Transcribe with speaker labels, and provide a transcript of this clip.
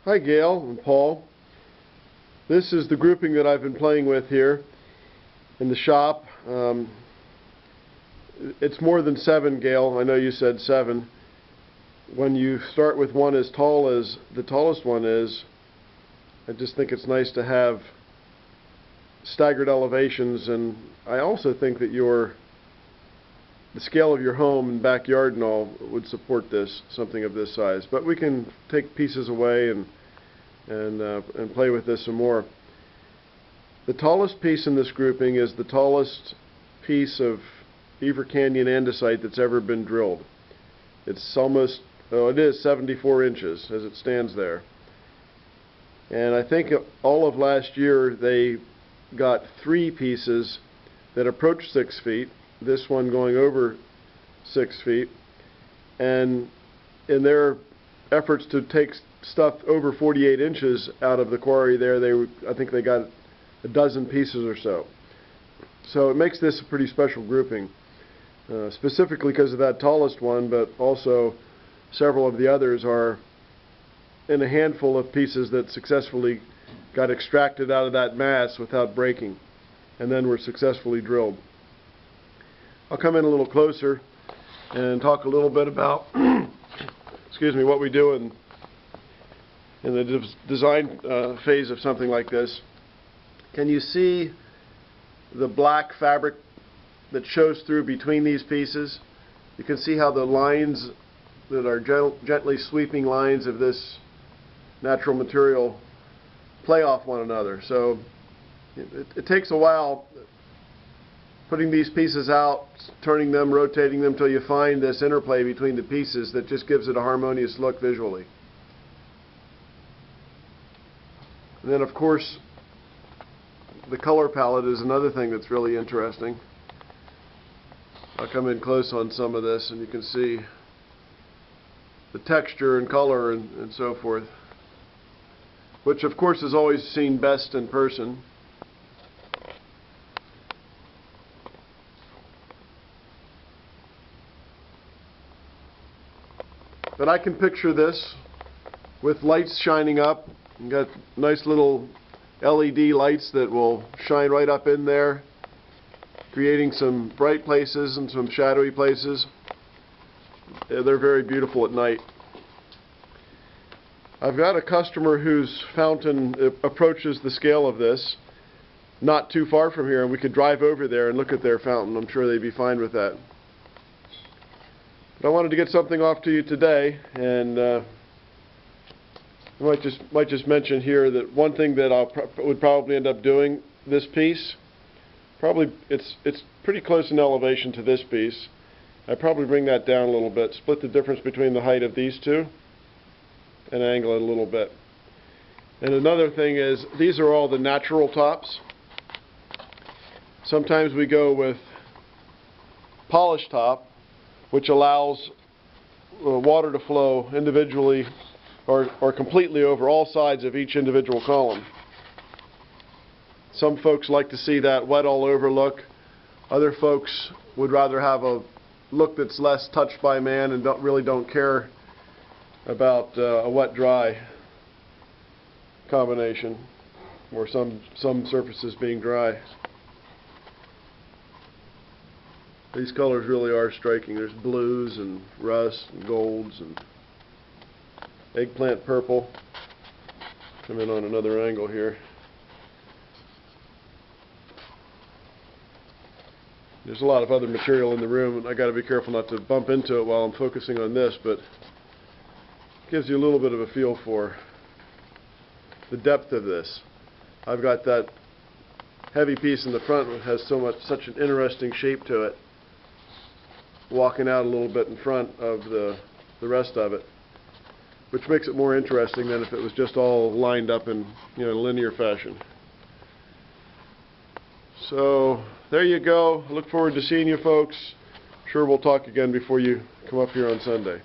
Speaker 1: Hi Gail and Paul. This is the grouping that I've been playing with here in the shop. It's more than 7, Gail. I know you said 7. When you start with one as tall as the tallest one is, I just think it's nice to have staggered elevations, and I also think that the scale of your home and backyard and all would support this, something of this size. But we can take pieces away and play with this some more. The tallest piece in this grouping is the tallest piece of Beaver Canyon andesite that's ever been drilled. It's almost, it is 74 inches as it stands there. And I think all of last year they got 3 pieces that approach 6 feet, this one going over 6 feet, and in their efforts to take stuff over 48 inches out of the quarry there, I think they got a dozen pieces or so. So it makes this a pretty special grouping, specifically because of that tallest one, but also several of the others are in a handful of pieces that successfully got extracted out of that mass without breaking, and then were successfully drilled. I'll come in a little closer and talk a little bit about excuse me, what we do in the design phase of something like this. Can you see the black fabric that shows through between these pieces? You can see how the lines that are gently sweeping lines of this natural material play off one another. So it takes a while putting these pieces out, turning them, rotating them till you find this interplay between the pieces that just gives it a harmonious look visually. And then of course the color palette is another thing that's really interesting. I'll come in close on some of this and you can see the texture and color and so forth, which of course is always seen best in person. But I can picture this with lights shining up. You got nice little LED lights that will shine right up in there, creating some bright places and some shadowy places. They're very beautiful at night. I've got a customer whose fountain approaches the scale of this, not too far from here, and we could drive over there and look at their fountain. I'm sure they'd be fine with that. But I wanted to get something off to you today, and I might just mention here that one thing that I would probably end up doing, this piece, it's pretty close in elevation to this piece. I'd probably bring that down a little bit, split the difference between the height of these two, and angle it a little bit. And another thing is, these are all the natural tops. Sometimes we go with polished top, which allows water to flow individually or completely over all sides of each individual column. Some folks like to see that wet all over look. Other folks would rather have a look that's less touched by man and really don't care about a wet-dry combination, or some surfaces being dry. These colors really are striking. There's blues and rust and golds and eggplant purple. Come in on another angle here. There's a lot of other material in the room, and I got to be careful not to bump into it while I'm focusing on this, but it gives you a little bit of a feel for the depth of this. I've got that heavy piece in the front that has such an interesting shape to it, walking out a little bit in front of the rest of it, which makes it more interesting than if it was just all lined up in linear fashion. So there you go. I look forward to seeing you folks. Sure, we'll talk again before you come up here on Sunday.